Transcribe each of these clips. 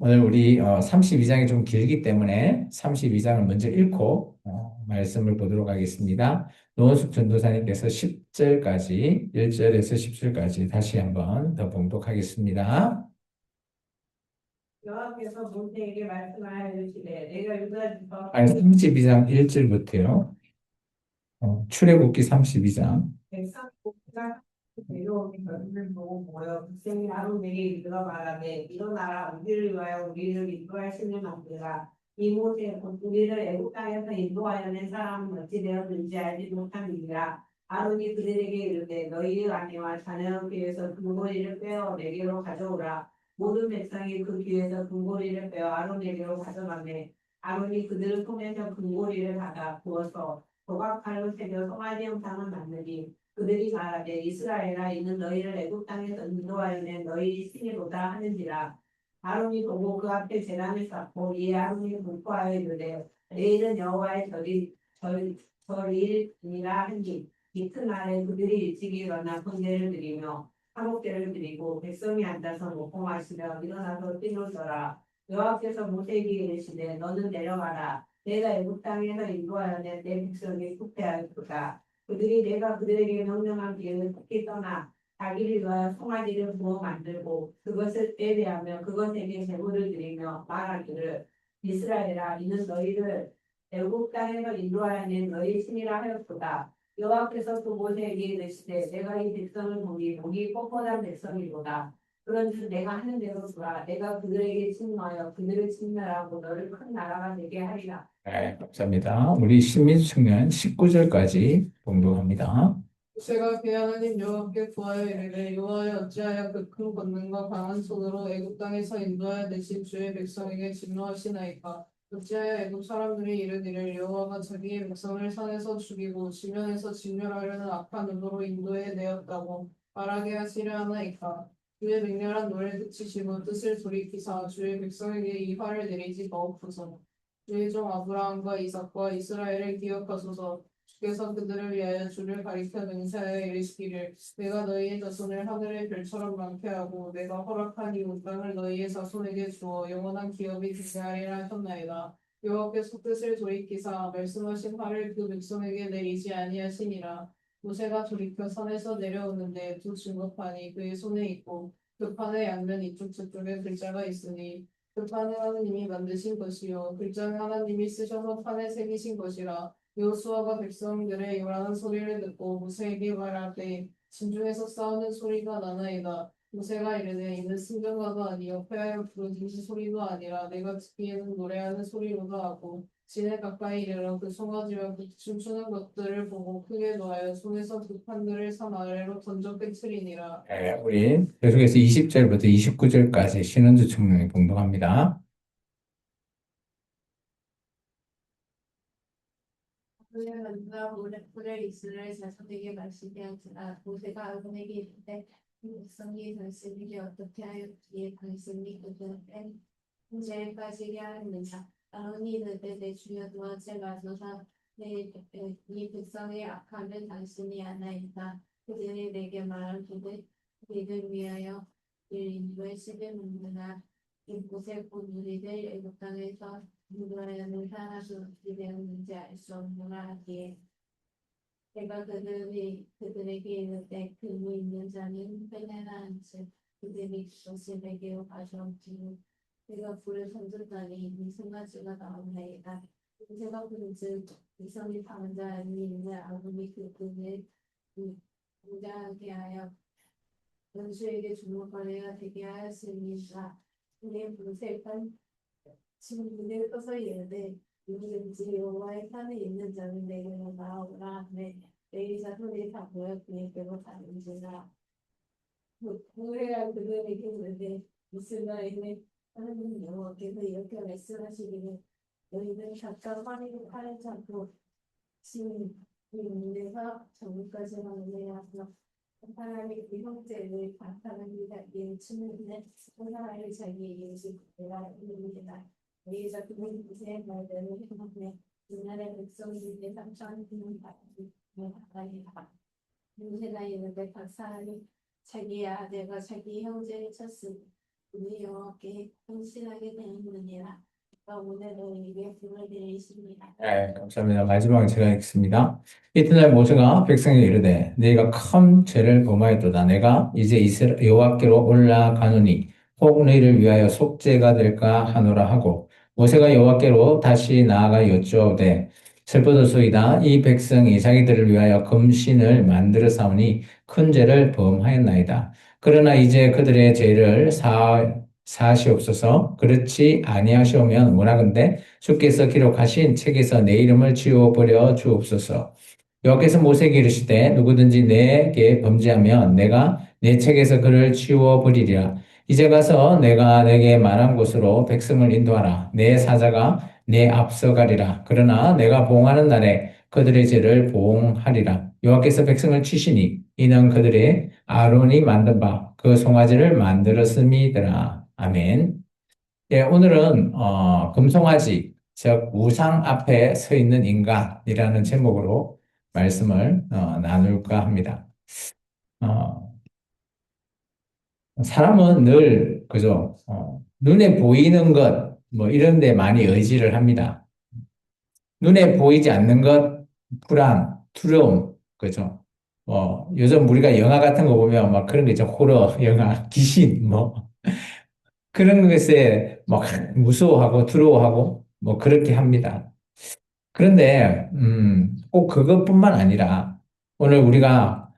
오늘 우리 32장이 좀 길기 때문에 32장을 먼저 읽고 말씀을 보도록 하겠습니다. 노원숙 전도사님께서 10절까지, 1절에서 10절까지 다시 한번 더 봉독하겠습니다. 여호와께서 모세에게 말씀하여 이르시되 내가 유다지파 아니, 32장 1절부터요. 출애굽기 32장. 백성 모두가 내려오는 것을 보고 모여 백성이 아론에게 이르러 말하되 일어나라 우리를 위하여 우리를 인도할 신을 만들라. 이 모세 곧 우리를 애굽 땅에서 인도하여 낸 사람은 어찌 되었는지 알지 못함이니라. 아론이 그들에게 이르되 너희의 아내와 자녀의 귀에서 금고리를 빼어 내게로 가져오라. 모든 백성이 그 귀에서 금고리를 빼어 아론에게로 가져가매 아론이 그들을 통해서 금고리를 받아 부어서 조각칼로 새겨 송아지 형상을 만드니 그들이 말하되 이스라엘아 이는 너희를 애굽 땅에서 인도하여 낸 너희 신이로다 하는지라. 아론이 보고 그 앞에 제단을 쌓고 이에 아론이 묵과하여 이르되 내일은 여호와의 절일이라 하니 이튿날에 그들이 일찍 일어나 번제를 드리며 화목제를 드리고 백성이 앉아서 먹고 마시며 일어나서 띠를 져라. 여호와께서 모세에게 이르시되 너는 내려가라. 내가 애굽 땅에서 인도하여 낸 내 백성이 후퇴하였도다. 그들이 내가 그들에게 명령한 뒤에는 특히 떠나 자기를 위하여 송아지를 부어 만들고 그것을 예배하며 그것에게 제물을 드리며 말하기를 이스라엘아 이는 너희를 애굽 땅에서 인도하여 낸 너희 신이라 하였도다. 여호와께서 또 모세에게 이르시되 내가 이 백성을 보니 목이 뻣뻣한 백성이로다. 그런즉 내가 하는 대로 두라. 내가 그들에게 침노하여 그들을 침멸하고 너를 큰 나라가 되게 하리라. 네, 감사합니다. 우리 신민수 청년 19절까지 봉독합니다. 제가 그의 하나님 여호와께 구하여 이르되 여호와여 어찌하여 그 큰 권능과 강한 손으로 애굽 땅에서 인도하여 내신 주의 백성에게 진노하시나이까. 어찌하여 애굽 사람들이 이르기를 여호와가 자기의 백성을 산에서 죽이고 지면에서 진멸하려는 악한 의도로 인도해 내었다고 말하게 하시려 하나이까. 주의 맹렬한 노를 그치시고 뜻을 돌이키사 주의 백성에게 이 화를 내리지 마옵소서. 주의 종 아브라함과 이삭과 이스라엘을 기억하소서. 주께서 그들을 위하여 주를 가리켜 맹세하여 이르시기를 내가 너희의 자손을 하늘의 별처럼 많게 하고 내가 허락한 이 온 땅을 너희의 자손에게 주어 영원한 기업이 되게 하리라 하셨나이다. 여호와께서 뜻을 돌이키사 말씀하신 화를 그 백성에게 내리지 아니하시니라. 모세가 돌이켜 산에서 내려오는데 두 증거판이 그의 손에 있고 그 판의 양면 이쪽 저쪽에 글자가 있으니 그 판은 하나님이 만드신 것이요 글자는 하나님이 쓰셔서 판에 새기신 것이라. 여호수아가 백성들의 요란한 소리를 듣고 모세에게 말하되 진중에서 싸우는 소리가 나나이다. 모세가 이르되 이는 승전가도 아니요 패하여 부르짖는 소리도 아니라 내가 듣기에는 노래하는 소리로다 하고 진에 가까이 이르러 그 송아지와 그 춤추는 것들을 보고 크게 노하여 손에서 그 판들을 산 아래로 던져 깨트리니라. 네, 우리 계속해서 20절부터 29절까지 신원주 청년이 봉독합니다. 그의 누가 모래 이스라엘 자손에게 말씀하지라 모세가 아론에게 이르되 이 백성이 당신에게 어떻게 하였기에 당신이 그들을 뺀 문제에 빠지게 하였느냐. 아론이 이르되 내 주여 도와제 마소서. 이 백성의 악함은 당신이 아나이다. 그들이 내게 말하기를 우리를 위하여 인도의 십을 먹느라 이곳에 곧 우리를 애굽 땅에서 인도하여는 사람이 어떻게 되었는지 알 수 없노라 하기에 내가 그들에게 이르되 근무 있는 자는 빼내라 한즉 그들이 그것을 내게로 가져온지로 내가 불을 던졌다니 이 송아지가 나오나이다. 제가 그런즉 이성이 강한 자니 있는 아군이 그들을 무장하게 하여 원수에게 주목하여야 되게 하였으니까 이에 모세가 지금 문을 떠서 이르되 누구든지 여호와의 산에 있는 자는 내게로 나오라. 내 자손이 다 모여 그에게로 가는지라. 모세가 그들에게 이르되 이스라엘의 하나님 여호와께서 이렇게 말씀하시기를 너희는 각각 팔을 잡고 지금 이 문에서 저기까지 가느냐. 사람이 그 형제를 바탕하니 자기의 춤을 사람이 자기의 이웃을 내가 이룹니다. 여기서 그분 무쇠의 말대로 행하며 이날의 백성들의 상처하는 바람이 바다니라. 문제가 있는데 각 사람이 자기의 아들과 자기 형제를 쳤으니 우리 여호와께 헌신하게 되는느니라. 오늘 너희에게 불을 드리십니다. 네, 감사합니다. 마지막에 제가 읽습니다. 이튿날 모세가 백성에게 이르되 너희가 큰 죄를 범하였도다. 내가 이제 이스라엘 여호와께로 올라가노니 혹 너희를 위하여 속죄가 될까 하노라 하고 모세가 여호와께로 다시 나아가 여쭈어되 슬퍼도소이다. 이 백성이 자기들을 위하여 금신을 만들어 사오니 큰 죄를 범하였나이다. 그러나 이제 그들의 죄를 사하시옵소서. 그렇지 아니하시오면 원하건대 주께서 기록하신 책에서 내 이름을 지워버려 주옵소서. 여호와께서 모세에게 이르시되 누구든지 내게 범죄하면 내가 내 책에서 그를 지워버리리라. 이제 가서 내가 내게 말한 곳으로 백성을 인도하라. 내 사자가 내 앞서 가리라. 그러나 내가 보응하는 날에 그들의 죄를 보응하리라. 여호와께서 백성을 치시니 이는 그들의 아론이 만든 바 그 송아지를 만들었음이더라. 아멘. 예, 오늘은 금송아지, 즉 우상 앞에 서 있는 인간이라는 제목으로 말씀을 나눌까 합니다. 어, 사람은 늘 그죠? 눈에 보이는 것, 뭐 이런 데 많이 의지를 합니다. 눈에 보이지 않는 것, 불안, 두려움, 그죠? 요즘 우리가 영화 같은 거 보면 막 그런 거 있죠. 호러 영화, 귀신, 뭐 그런 것에 막 무서워하고 두려워하고 뭐 그렇게 합니다. 그런데 꼭 그것뿐만 아니라 오늘 우리가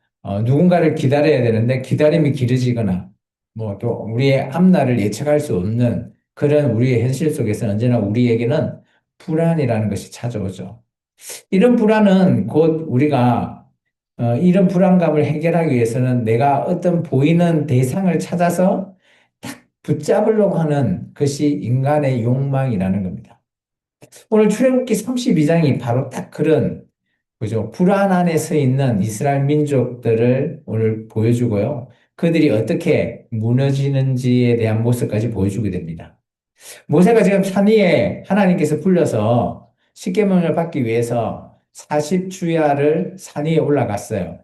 누군가를 기다려야 되는데 기다림이 길어지거나 뭐 또 우리의 앞날을 예측할 수 없는 그런 우리의 현실 속에서 언제나 우리에게는 불안이라는 것이 찾아오죠. 이런 불안은 곧 우리가 이런 불안감을 해결하기 위해서는 내가 어떤 보이는 대상을 찾아서 딱 붙잡으려고 하는 것이 인간의 욕망이라는 겁니다. 오늘 출애굽기 32장이 바로 딱 그런 그죠? 불안 안에 서 있는 이스라엘 민족들을 오늘 보여주고요. 그들이 어떻게 무너지는지에 대한 모습까지 보여주게 됩니다. 모세가 지금 산 위에 하나님께서 불려서 십계명을 받기 위해서 40주야를 산 위에 올라갔어요.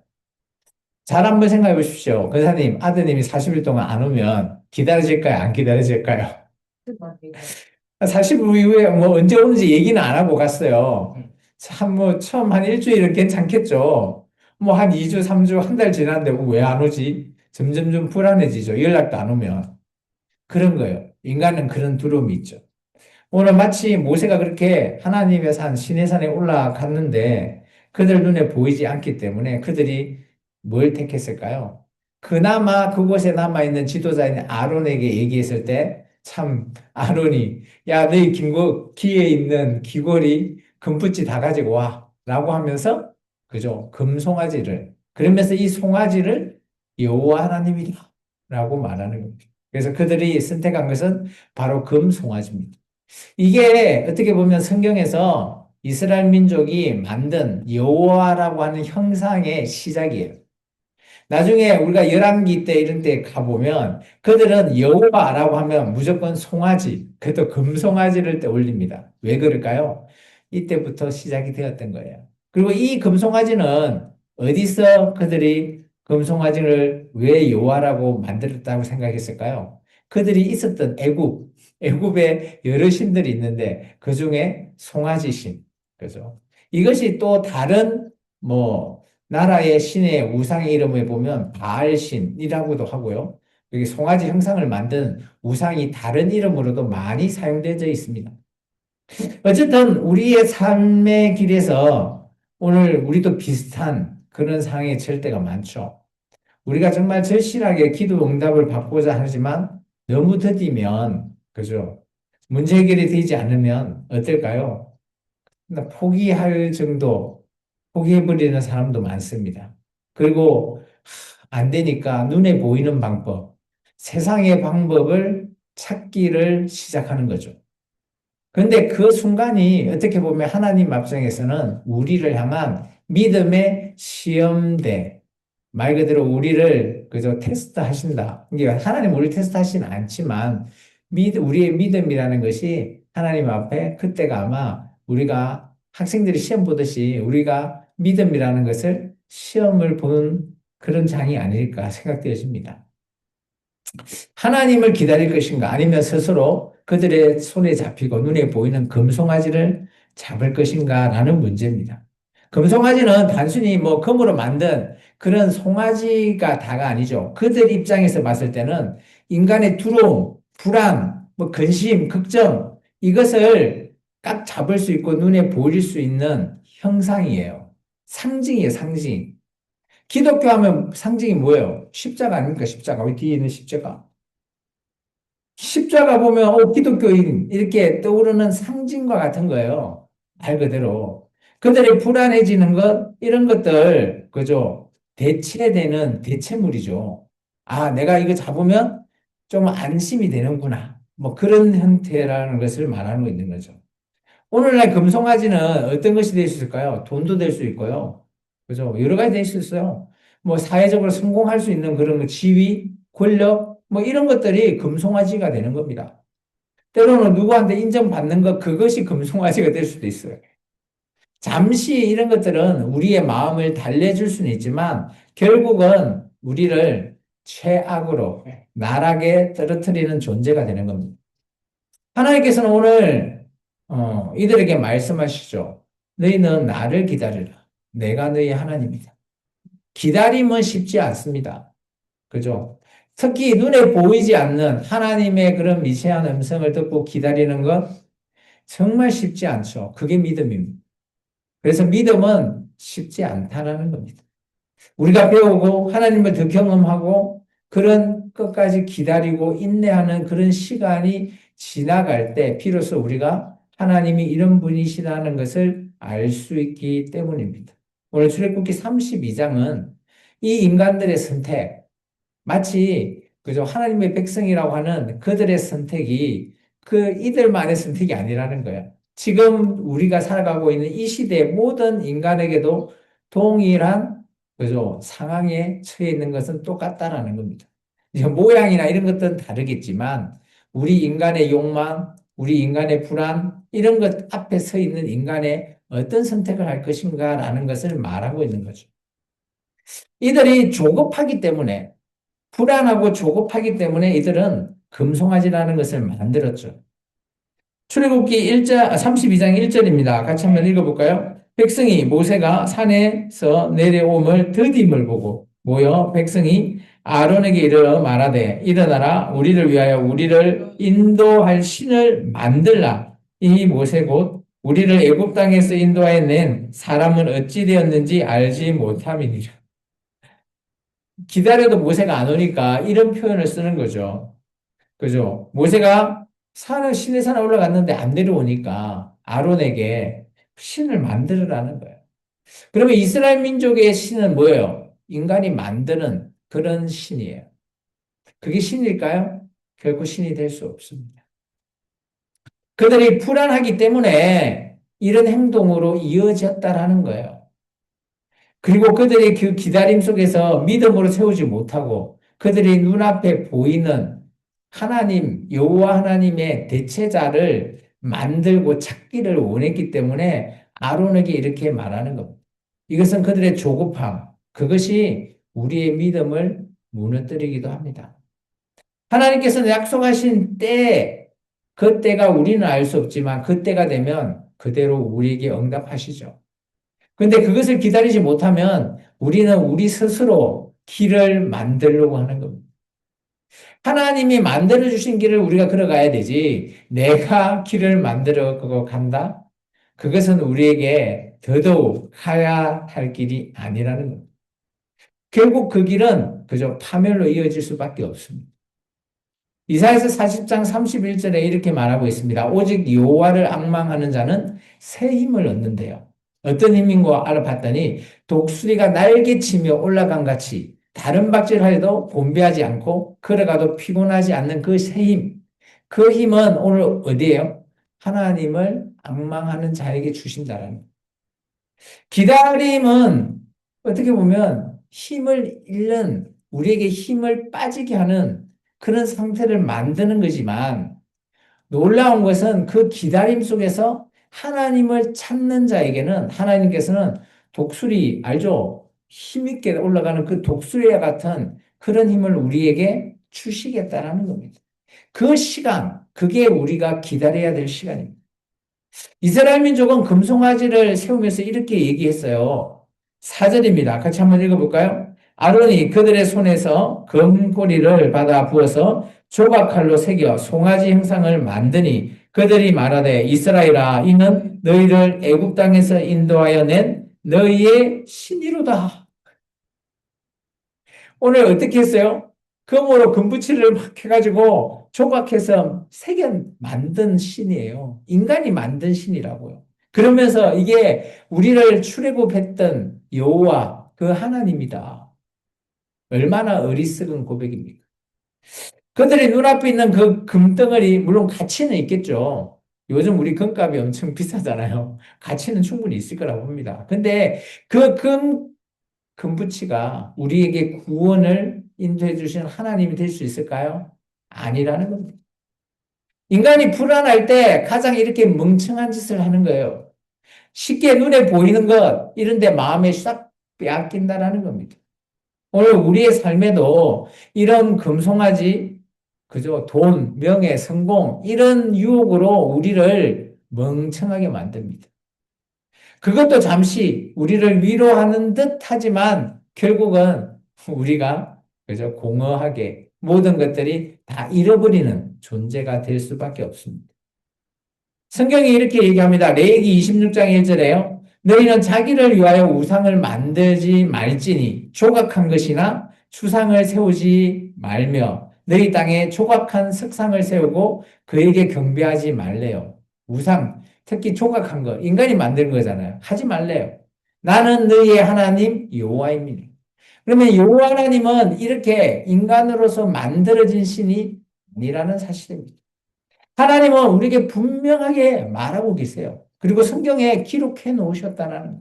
잘 한번 생각해 보십시오. 권사님, 아드님이 40일 동안 안 오면 기다려질까요? 안 기다려질까요? 40일 이후에 뭐 언제 오는지 얘기는 안 하고 갔어요. 참, 뭐, 처음 한 일주일은 괜찮겠죠. 뭐, 한 2주, 3주, 한 달 지났는데 왜 안 오지? 점점 좀 불안해지죠. 연락도 안 오면. 그런 거예요. 인간은 그런 두려움이 있죠. 오늘 마치 모세가 그렇게 하나님의 산 시내산에 올라갔는데 그들 눈에 보이지 않기 때문에 그들이 뭘 택했을까요? 그나마 그곳에 남아있는 지도자인 아론에게 얘기했을 때 참 아론이 야 너희 귀에 있는 귀걸이 금붙이 다 가지고 와 라고 하면서 그죠? 금송아지를 그러면서 이 송아지를 여호와 하나님이다 라고 말하는 겁니다. 그래서 그들이 선택한 것은 바로 금송아지입니다. 이게 어떻게 보면 성경에서 이스라엘 민족이 만든 여호와라고 하는 형상의 시작이에요. 나중에 우리가 열왕기 때 이런 때 가보면 그들은 여호와라고 하면 무조건 송아지, 그것도 금송아지를 올립니다. 왜 그럴까요? 이때부터 시작이 되었던 거예요. 그리고 이 금송아지는 어디서 그들이 금송아지를 왜 여호와라고 만들었다고 생각했을까요? 그들이 있었던 애굽에 여러 신들이 있는데 그 중에 송아지 신, 그죠? 이것이 또 다른 뭐 나라의 신의 우상의 이름을 보면 바알신이라고도 하고요. 여기 송아지 형상을 만든 우상이 다른 이름으로도 많이 사용되어 있습니다. 어쨌든 우리의 삶의 길에서 오늘 우리도 비슷한 그런 상황에 처할 때가 많죠. 우리가 정말 절실하게 기도 응답을 받고자 하지만 너무 더디면, 그죠? 문제 해결이 되지 않으면 어떨까요? 포기할 정도, 포기해버리는 사람도 많습니다. 그리고 안 되니까 눈에 보이는 방법, 세상의 방법을 찾기를 시작하는 거죠. 그런데 그 순간이 어떻게 보면 하나님 앞장에서는 우리를 향한 믿음의 시험대, 말 그대로 우리를 그저 테스트 하신다. 이게 하나님 우리를 테스트 하시진 않지만, 우리의 믿음이라는 것이 하나님 앞에 그때가 아마 우리가 학생들이 시험 보듯이 우리가 믿음이라는 것을 시험을 보는 그런 장이 아닐까 생각되어집니다. 하나님을 기다릴 것인가? 아니면 스스로 그들의 손에 잡히고 눈에 보이는 금송아지를 잡을 것인가? 라는 문제입니다. 금송아지는 단순히 뭐 금으로 만든 그런 송아지가 다가 아니죠. 그들 입장에서 봤을 때는 인간의 두려움, 불안, 뭐 근심, 걱정, 이것을 딱 잡을 수 있고 눈에 보일 수 있는 형상이에요. 상징이에요, 상징. 기독교 하면 상징이 뭐예요? 십자가 아닙니까? 십자가. 왜 뒤에 있는 십자가? 십자가 보면 기독교인 이렇게 떠오르는 상징과 같은 거예요. 말 그대로. 그들이 불안해지는 것 이런 것들 그죠? 대체되는 대체물이죠. 아, 내가 이거 잡으면 좀 안심이 되는구나. 뭐 그런 형태라는 것을 말하는 거 있는 거죠. 오늘날 금송아지는 어떤 것이 될 수 있을까요? 돈도 될 수 있고요. 그죠? 여러 가지 될 수 있어요. 뭐 사회적으로 성공할 수 있는 그런 지위, 권력, 뭐 이런 것들이 금송아지가 되는 겁니다. 때로는 누구한테 인정받는 것, 그것이 금송아지가 될 수도 있어요. 잠시 이런 것들은 우리의 마음을 달래줄 수는 있지만 결국은 우리를 최악으로 나락에 떨어뜨리는 존재가 되는 겁니다. 하나님께서는 오늘 이들에게 말씀하시죠. 너희는 나를 기다리라. 내가 너희 하나님이다. 기다림은 쉽지 않습니다. 그죠? 특히 눈에 보이지 않는 하나님의 그런 미세한 음성을 듣고 기다리는 것 정말 쉽지 않죠. 그게 믿음입니다. 그래서 믿음은 쉽지 않다라는 겁니다. 우리가 배우고 하나님을 더 경험하고 그런 끝까지 기다리고 인내하는 그런 시간이 지나갈 때 비로소 우리가 하나님이 이런 분이시라는 것을 알 수 있기 때문입니다. 오늘 출애굽기 32장은 이 인간들의 선택, 마치 그저 하나님의 백성이라고 하는 그들의 선택이 그 이들만의 선택이 아니라는 거예요. 지금 우리가 살아가고 있는 이 시대의 모든 인간에게도 동일한 그죠 상황에 처해 있는 것은 똑같다라는 겁니다. 이제 모양이나 이런 것들은 다르겠지만 우리 인간의 욕망, 우리 인간의 불안 이런 것 앞에 서 있는 인간의 어떤 선택을 할 것인가라는 것을 말하고 있는 거죠. 이들이 조급하기 때문에 불안하고 조급하기 때문에 이들은 금송아지라는 것을 만들었죠. 출애굽기 32장 1절입니다. 같이 한번 읽어볼까요? 백성이 모세가 산에서 내려옴을 더딤을 보고 모여 백성이 아론에게 이르러 말하되 일어나라 우리를 위하여 우리를 인도할 신을 만들라. 이 모세 곧 우리를 애굽 땅에서 인도하여 낸 사람은 어찌 되었는지 알지 못함이니라. 기다려도 모세가 안 오니까 이런 표현을 쓰는 거죠. 그죠? 모세가 신의 산에 올라갔는데 안 내려오니까 아론에게 신을 만들으라는 거예요. 그러면 이스라엘 민족의 신은 뭐예요? 인간이 만드는 그런 신이에요. 그게 신일까요? 결코 신이 될 수 없습니다. 그들이 불안하기 때문에 이런 행동으로 이어졌다라는 거예요. 그리고 그들의 그 기다림 속에서 믿음으로 세우지 못하고 그들의 눈앞에 보이는 하나님, 여호와 하나님의 대체자를 만들고 찾기를 원했기 때문에 아론에게 이렇게 말하는 겁니다. 이것은 그들의 조급함, 그것이 우리의 믿음을 무너뜨리기도 합니다. 하나님께서는 약속하신 때, 그 때가 우리는 알 수 없지만 그 때가 되면 그대로 우리에게 응답하시죠. 그런데 그것을 기다리지 못하면 우리는 우리 스스로 길을 만들려고 하는 겁니다. 하나님이 만들어주신 길을 우리가 걸어가야 되지, 내가 길을 만들어 간다? 그것은 우리에게 더더욱 가야 할 길이 아니라는 겁니다. 결국 그 길은 그저 파멸로 이어질 수밖에 없습니다. 이사야서 40장 31절에 이렇게 말하고 있습니다. 오직 여호와를 앙망하는 자는 새 힘을 얻는데요. 어떤 힘인 거 알아봤더니 독수리가 날개치며 올라간 같이 다른 박질하여도 곤배하지 않고 걸어가도 피곤하지 않는 그 새 힘. 그 힘은 오늘 어디예요? 하나님을 앙망하는 자에게 주신다라는. 기다림은 어떻게 보면 힘을 잃는, 우리에게 힘을 빠지게 하는 그런 상태를 만드는 거지만 놀라운 것은 그 기다림 속에서 하나님을 찾는 자에게는 하나님께서는 독수리, 알죠? 힘있게 올라가는 그 독수리와 같은 그런 힘을 우리에게 주시겠다라는 겁니다. 그 시간, 그게 우리가 기다려야 될 시간입니다. 이스라엘 민족은 금송아지를 세우면서 이렇게 얘기했어요. 4절입니다. 같이 한번 읽어볼까요? 아론이 그들의 손에서 금고리를 받아 부어서 조각칼로 새겨 송아지 형상을 만드니 그들이 말하되 이스라엘아 이는 너희를 애굽 땅에서 인도하여 낸 너희의 신이로다. 오늘 어떻게 했어요? 금으로 금붙이를 막 해가지고 조각해서 새겨 만든 신이에요. 인간이 만든 신이라고요. 그러면서 이게 우리를 출애굽했던 여호와 그 하나님이다. 얼마나 어리석은 고백입니까? 그들이 눈앞에 있는 그 금덩어리, 물론 가치는 있겠죠. 요즘 우리 금값이 엄청 비싸잖아요. 가치는 충분히 있을 거라고 봅니다. 근데 그 금붙이가 우리에게 구원을 인도해 주신 하나님이 될 수 있을까요? 아니라는 겁니다. 인간이 불안할 때 가장 이렇게 멍청한 짓을 하는 거예요. 쉽게 눈에 보이는 것, 이런데 마음에 싹 빼앗긴다라는 겁니다. 오늘 우리의 삶에도 이런 금송아지, 그죠? 돈, 명예, 성공, 이런 유혹으로 우리를 멍청하게 만듭니다. 그것도 잠시 우리를 위로하는 듯 하지만 결국은 우리가, 그죠? 공허하게 모든 것들이 다 잃어버리는 존재가 될 수밖에 없습니다. 성경이 이렇게 얘기합니다. 레위기 26장 1절에요. 너희는 자기를 위하여 우상을 만들지 말지니 조각한 것이나 추상을 세우지 말며 너희 땅에 조각한 석상을 세우고 그에게 경배하지 말래요. 우상, 특히 조각한 거, 인간이 만드는 거잖아요. 하지 말래요. 나는 너희의 하나님 여호와입니다. 그러면 여호와 하나님은 이렇게 인간으로서 만들어진 신이 아니라는 사실입니다. 하나님은 우리에게 분명하게 말하고 계세요. 그리고 성경에 기록해 놓으셨다는 거예요.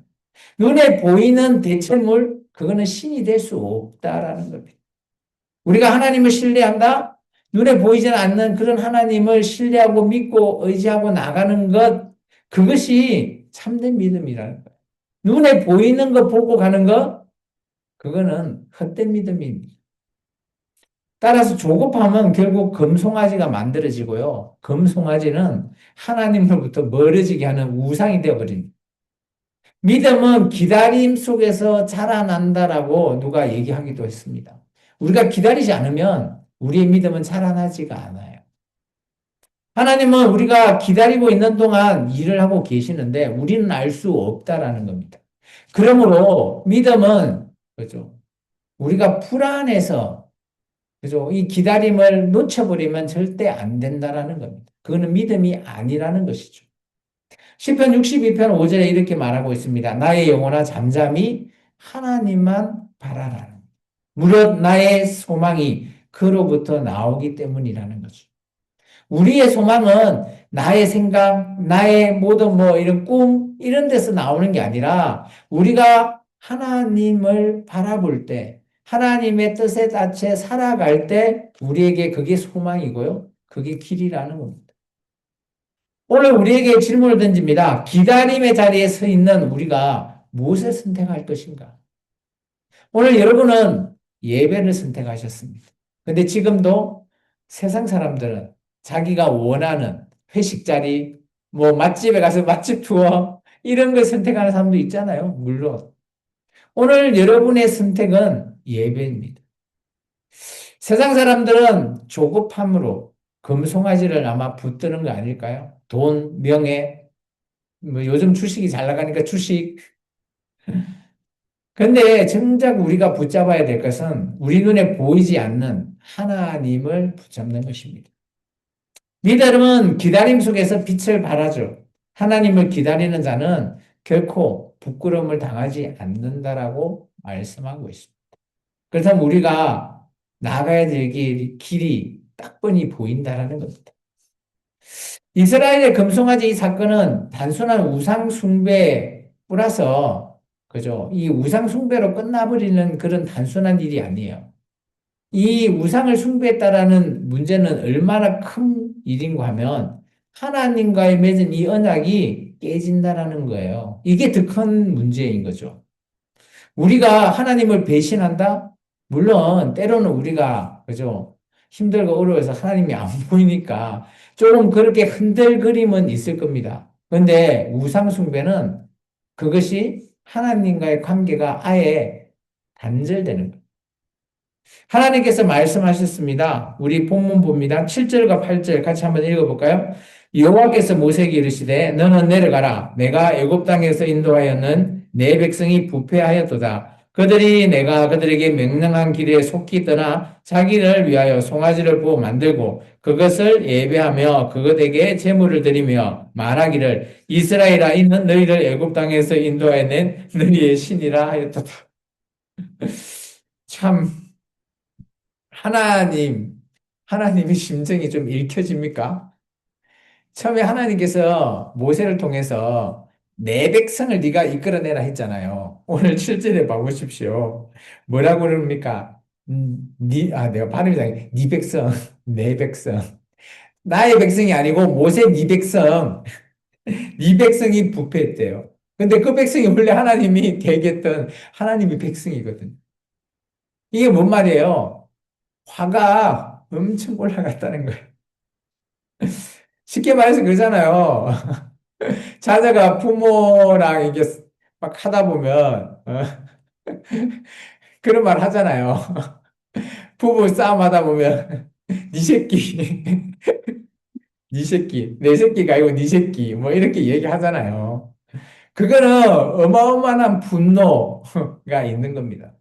눈에 보이는 대체물, 그거는 신이 될 수 없다라는 겁니다. 우리가 하나님을 신뢰한다? 눈에 보이지 않는 그런 하나님을 신뢰하고 믿고 의지하고 나가는 것, 그것이 참된 믿음이라는 거예요. 눈에 보이는 거 보고 가는 것, 그거는 헛된 믿음입니다. 따라서 조급함은 결국 금송아지가 만들어지고요. 금송아지는 하나님으로부터 멀어지게 하는 우상이 되어버립니다. 믿음은 기다림 속에서 자라난다라고 누가 얘기하기도 했습니다. 우리가 기다리지 않으면 우리의 믿음은 자라나지가 않아요. 하나님은 우리가 기다리고 있는 동안 일을 하고 계시는데 우리는 알 수 없다라는 겁니다. 그러므로 믿음은 그죠? 우리가 불안해서 그죠? 이 기다림을 놓쳐버리면 절대 안 된다라는 겁니다. 그거는 믿음이 아니라는 것이죠. 시편 62편 5절에 이렇게 말하고 있습니다. 나의 영혼아 잠잠히 하나님만 바라라. 무릇 나의 소망이 그로부터 나오기 때문이라는 거죠. 우리의 소망은 나의 생각, 나의 모든 이런 꿈, 이런 데서 나오는 게 아니라 우리가 하나님을 바라볼 때, 하나님의 뜻에 따라 살아갈 때 우리에게 그게 소망이고요. 그게 길이라는 겁니다. 오늘 우리에게 질문을 던집니다. 기다림의 자리에 서 있는 우리가 무엇을 선택할 것인가? 오늘 여러분은 예배를 선택하셨습니다. 근데 지금도 세상 사람들은 자기가 원하는 회식 자리, 맛집에 가서 맛집 투어, 이런 걸 선택하는 사람도 있잖아요. 물론. 오늘 여러분의 선택은 예배입니다. 세상 사람들은 조급함으로 금송아지를 아마 붙드는 거 아닐까요? 돈, 명예, 요즘 주식이 잘 나가니까 주식. 근데 정작 우리가 붙잡아야 될 것은 우리 눈에 보이지 않는 하나님을 붙잡는 것입니다. 믿음은 기다림 속에서 빛을 발하죠. 하나님을 기다리는 자는 결코 부끄러움을 당하지 않는다라고 말씀하고 있습니다. 그렇다면 우리가 나가야 될 길이 딱 뻔히 보인다라는 겁니다. 이스라엘의 금송아지 이 사건은 단순한 우상 숭배 플러서 그죠? 이 우상 숭배로 끝나버리는 그런 단순한 일이 아니에요. 이 우상을 숭배했다라는 문제는 얼마나 큰 일인가 하면 하나님과의 맺은 이 언약이 깨진다라는 거예요. 이게 더 큰 문제인 거죠. 우리가 하나님을 배신한다? 물론 때로는 우리가 그죠? 힘들고 어려워서 하나님이 안 보이니까 조금 그렇게 흔들그림은 있을 겁니다. 그런데 우상숭배는 그것이 하나님과의 관계가 아예 단절되는 거예요. 하나님께서 말씀하셨습니다. 우리 본문 봅니다. 7절과 8절 같이 한번 읽어볼까요? 여호와께서 모세에게 이르시되 너는 내려가라. 내가 애굽 땅에서 인도하였는 내 백성이 부패하였도다. 그들이 내가 그들에게 명령한 길에 속히 떠나 자기를 위하여 송아지를 부어 만들고 그것을 예배하며 그것에게 제물을 드리며 말하기를 이스라엘아 이는 너희를 애굽 땅에서 인도하여낸 너희의 신이라 하였도다. 참 하나님의 심정이 좀 읽혀집니까? 처음에 하나님께서 모세를 통해서 내 백성을 네가 이끌어내라 했잖아요. 오늘 7절에 봐보십시오. 뭐라고 그럽니까? 내가 발음이 이상해. 네 백성, 내 백성. 나의 백성이 아니고 모세 네 백성, 네 백성이 부패했대요. 근데 그 백성이 원래 하나님이 계획했던 하나님의 백성이거든. 이게 뭔 말이에요? 화가 엄청 올라갔다는 거예요. 쉽게 말해서 그러잖아요. 자녀가 부모랑 이게 막 하다 보면, 그런 말 하잖아요. 부부 싸움 하다 보면, 네 새끼, 네 새끼, 내 새끼가 아니고 네 새끼, 뭐 이렇게 얘기하잖아요. 그거는 어마어마한 분노가 있는 겁니다.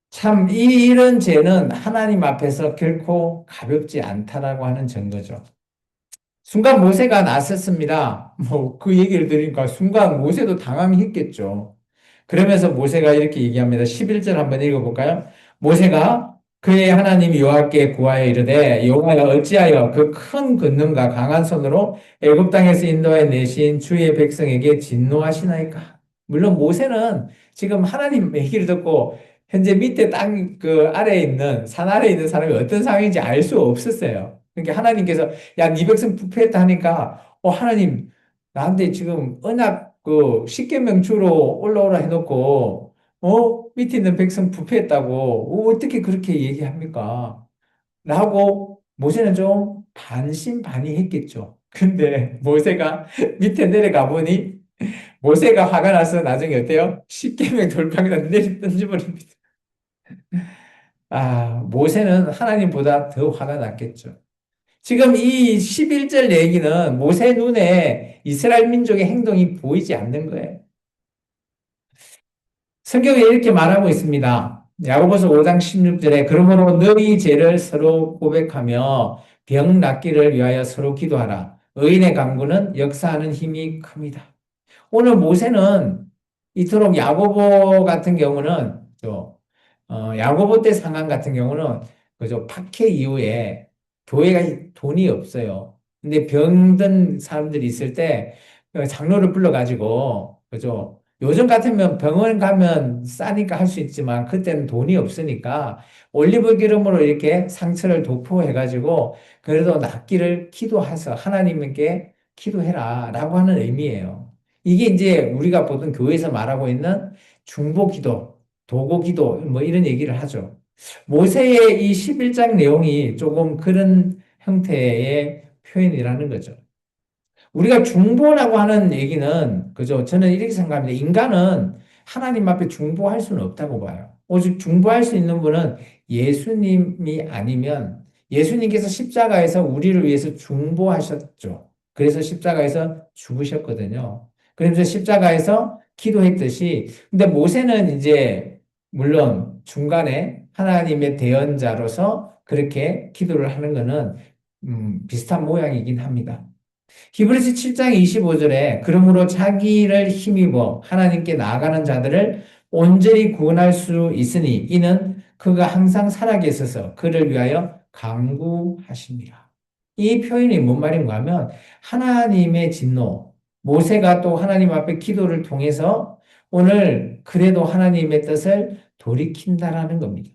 참, 이런 죄는 하나님 앞에서 결코 가볍지 않다라고 하는 증거죠. 순간 모세가 나섰습니다. 뭐 그 얘기를 들으니까 순간 모세도 당황했겠죠. 그러면서 모세가 이렇게 얘기합니다. 11절 한번 읽어볼까요? 모세가 그의 하나님 여호와께 구하여 이르되 여호와여 어찌하여 그 큰 권능과 강한 손으로 애굽 땅에서 인도하여 내신 주의 백성에게 진노하시나이까? 물론 모세는 지금 하나님 얘기를 듣고 현재 밑에 땅 그 아래에 있는 산 아래에 있는 사람이 어떤 상황인지 알 수 없었어요. 그러니까 하나님께서 야, 네 백성 부패했다 하니까 하나님 나한테 지금 언약 그 십계명 주로 올라오라 해놓고 밑에 있는 백성 부패했다고 어떻게 그렇게 얘기합니까? 라고 모세는 좀 반신반의했겠죠. 근데 모세가 밑에 내려가 보니 모세가 화가 나서 나중에 어때요? 십계명 돌방에다 내리 던져버립니다. 아, 모세는 하나님보다 더 화가 났겠죠. 지금 이 11절 얘기는 모세 눈에 이스라엘 민족의 행동이 보이지 않는 거예요. 성경에 이렇게 말하고 있습니다. 야고보서 5장 16절에 그러므로 너희 죄를 서로 고백하며 병 낫기를 위하여 서로 기도하라. 의인의 강구는 역사하는 힘이 큽니다. 오늘 모세는 이토록 야고보 같은 경우는 야고보 때 상황 같은 경우는 그죠 박해 이후에 교회가 돈이 없어요. 근데 병든 사람들이 있을 때 장로를 불러가지고 그죠 요즘 같으면 병원 가면 싸니까 할 수 있지만 그때는 돈이 없으니까 올리브 기름으로 이렇게 상처를 도포해가지고 그래도 낫기를 기도해서 하나님께 기도해라라고 하는 의미예요. 이게 이제 우리가 보통 교회에서 말하고 있는 중보기도, 도고기도 뭐 이런 얘기를 하죠. 모세의 이 11장 내용이 조금 그런 형태의 표현이라는 거죠. 우리가 중보라고 하는 얘기는, 그죠? 저는 이렇게 생각합니다. 인간은 하나님 앞에 중보할 수는 없다고 봐요. 오직 중보할 수 있는 분은 예수님이 아니면 예수님께서 십자가에서 우리를 위해서 중보하셨죠. 그래서 십자가에서 죽으셨거든요. 그래서 십자가에서 기도했듯이, 근데 모세는 이제 물론 중간에 하나님의 대언자로서 그렇게 기도를 하는 거는 비슷한 모양이긴 합니다. 히브리서 7장 25절에 그러므로 자기를 힘입어 하나님께 나아가는 자들을 온전히 구원할 수 있으니 이는 그가 항상 살아계셔서 그를 위하여 간구하십니다. 이 표현이 뭔 말인가 하면 하나님의 진노, 모세가 또 하나님 앞에 기도를 통해서 오늘 그래도 하나님의 뜻을 돌이킨다라는 겁니다.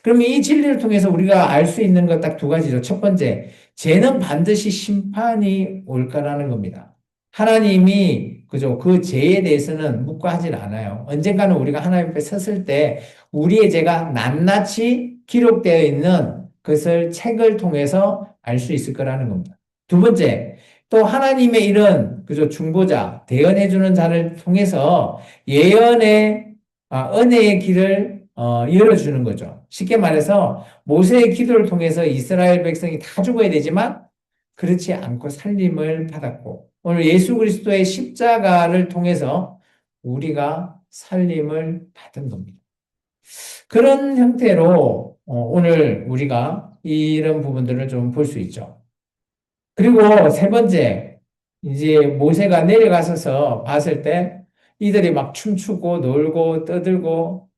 그럼 이 진리를 통해서 우리가 알 수 있는 것 딱 두 가지죠. 첫 번째, 죄는 반드시 심판이 올 거라는 겁니다. 하나님이 그죠? 그 죄에 대해서는 묵과하지 않아요. 언젠가는 우리가 하나님 앞에 섰을 때 우리의 죄가 낱낱이 기록되어 있는 것을 책을 통해서 알 수 있을 거라는 겁니다. 두 번째, 또 하나님의 이런 그죠 중보자, 대언해 주는 자를 통해서 은혜의 길을 열어주는 거죠. 쉽게 말해서 모세의 기도를 통해서 이스라엘 백성이 다 죽어야 되지만 그렇지 않고 살림을 받았고 오늘 예수 그리스도의 십자가를 통해서 우리가 살림을 받은 겁니다. 그런 형태로 오늘 우리가 이런 부분들을 좀 볼 수 있죠. 그리고 세 번째, 이제 모세가 내려가서서 봤을 때 이들이 막 춤추고 놀고 떠들고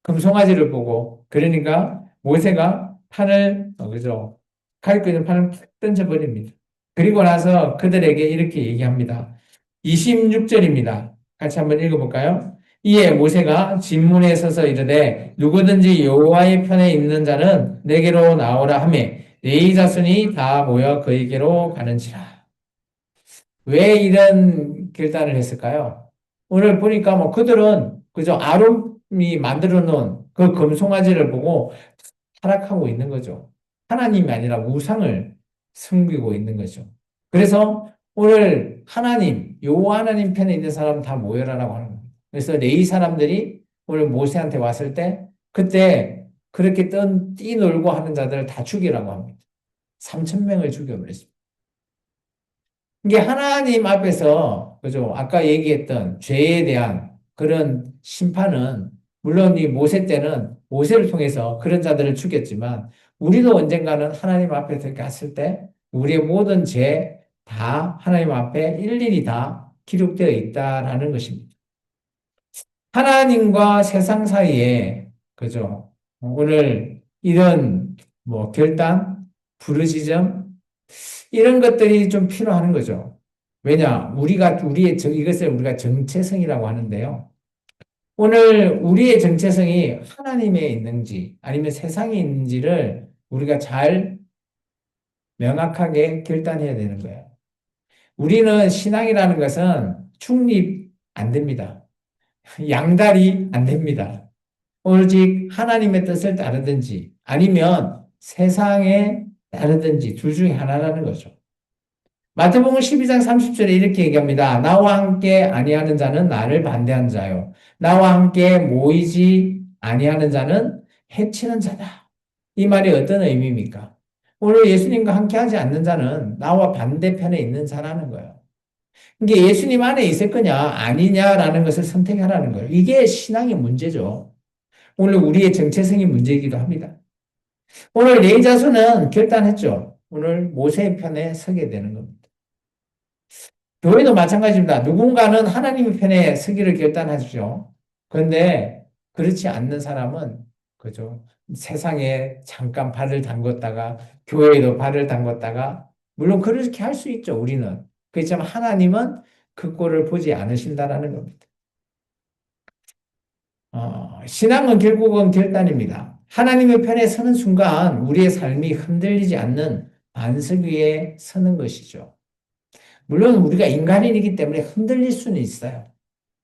금송아지를 보고 그러니까 모세가 판을 그죠 가지고 있는 판을 탁 던져버립니다. 그리고 나서 그들에게 이렇게 얘기합니다. 26절입니다. 같이 한번 읽어볼까요? 이에 모세가 진문에 서서 이르되 누구든지 여호와의 편에 있는 자는 내게로 나오라 하며 네 자손이 다 모여 그에게로 가는지라. 왜 이런 결단을 했을까요? 오늘 보니까 뭐 그들은 그저 아론이 만들어 놓은 그 금송아지를 보고 타락하고 있는 거죠. 하나님이 아니라 우상을 섬기고 있는 거죠. 그래서 오늘 여호와 하나님 편에 있는 사람 다 모여라라고 하는 겁니다. 그래서 레위 사람들이 오늘 모세한테 왔을 때 그때 그렇게 뛰놀고 하는 자들을 다 죽이라고 합니다. 3천 명을 죽여버렸습니다. 이게 하나님 앞에서, 그죠? 아까 얘기했던 죄에 대한 그런 심판은, 물론 이 모세 때는 모세를 통해서 그런 자들을 죽였지만, 우리도 언젠가는 하나님 앞에 갔을 때, 우리의 모든 죄 다 하나님 앞에 일일이 다 기록되어 있다라는 것입니다. 하나님과 세상 사이에, 그죠? 오늘 이런 결단, 부르짖음, 이런 것들이 좀 필요한 거죠. 왜냐? 이것을 우리가 정체성이라고 하는데요. 오늘 우리의 정체성이 하나님에 있는지 아니면 세상에 있는지를 우리가 잘 명확하게 결단해야 되는 거예요. 우리는 신앙이라는 것은 중립 안 됩니다. 양다리 안 됩니다. 오직 하나님의 뜻을 따르든지 아니면 세상에 따르든지 둘 중에 하나라는 거죠. 마태복음 12장 30절에 이렇게 얘기합니다. 나와 함께 아니하는 자는 나를 반대한 자요. 나와 함께 모이지 아니하는 자는 해치는 자다. 이 말이 어떤 의미입니까? 오늘 예수님과 함께 하지 않는 자는 나와 반대편에 있는 자라는 거예요. 이게 예수님 안에 있을 거냐 아니냐라는 것을 선택하라는 거예요. 이게 신앙의 문제죠. 오늘 우리의 정체성이 문제이기도 합니다. 오늘 레위 자손은 결단했죠. 오늘 모세의 편에 서게 되는 겁니다. 교회도 마찬가지입니다. 누군가는 하나님의 편에 서기를 결단하죠. 그런데 그렇지 않는 사람은 그죠. 세상에 잠깐 발을 담궜다가 교회에도 발을 담궜다가 물론 그렇게 할 수 있죠. 우리는. 그렇지만 하나님은 그 꼴을 보지 않으신다라는 겁니다. 신앙은 결국은 결단입니다. 하나님의 편에 서는 순간 우리의 삶이 흔들리지 않는 반석 위에 서는 것이죠. 물론 우리가 인간인이기 때문에 흔들릴 수는 있어요.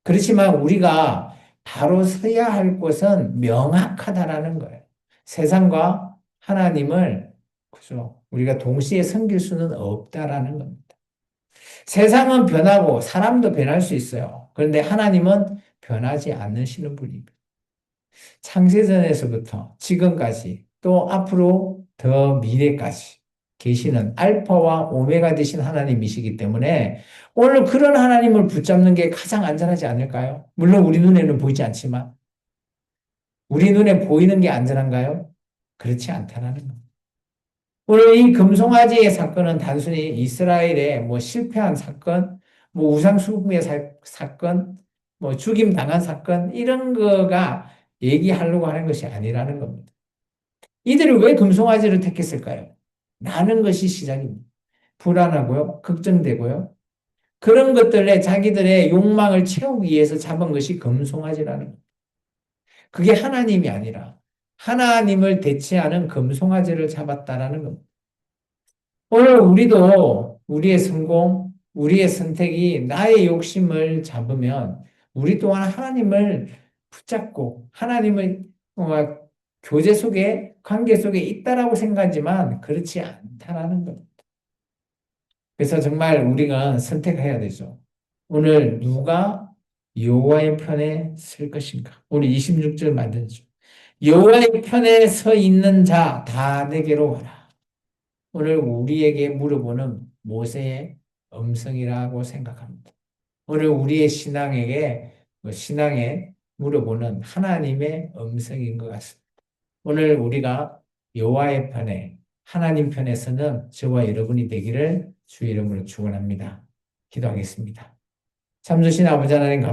그렇지만 우리가 바로 서야 할 곳은 명확하다라는 거예요. 세상과 하나님을 그죠? 우리가 동시에 섬길 수는 없다라는 겁니다. 세상은 변하고 사람도 변할 수 있어요. 그런데 하나님은 변하지 않으시는 분입니다. 창세전에서부터 지금까지 또 앞으로 더 미래까지 계시는 알파와 오메가 되신 하나님이시기 때문에 오늘 그런 하나님을 붙잡는 게 가장 안전하지 않을까요? 물론 우리 눈에는 보이지 않지만 우리 눈에 보이는 게 안전한가요? 그렇지 않다라는 겁니다. 오늘 이 금송아지의 사건은 단순히 이스라엘의 실패한 사건, 우상숭배의 사건, 죽임 당한 사건 이런 거가 얘기하려고 하는 것이 아니라는 겁니다. 이들이 왜 금송아지를 택했을까요? 라는 것이 시작입니다. 불안하고요, 걱정되고요. 그런 것들에 자기들의 욕망을 채우기 위해서 잡은 것이 금송아지라는 겁니다. 그게 하나님이 아니라 하나님을 대체하는 금송아지를 잡았다라는 겁니다. 오늘 우리도 우리의 성공, 우리의 선택이 나의 욕심을 잡으면 우리 또한 하나님을 붙잡고 하나님의 교제 속에 관계 속에 있다라고 생각하지만 그렇지 않다라는 겁니다. 그래서 정말 우리가 선택해야 되죠. 오늘 누가 여호와의 편에 설 것인가? 우리 26절 만드죠. 여호와의 편에 서 있는 자 다 내게로 와라. 오늘 우리에게 물어보는 모세의 음성이라고 생각합니다. 오늘 우리의 신앙에 물어보는 하나님의 음성인 것 같습니다. 오늘 우리가 여호와의 편에 하나님 편에서는 저와 여러분이 되기를 주의 이름으로 축원합니다. 기도하겠습니다. 참 주신 아버지 하나님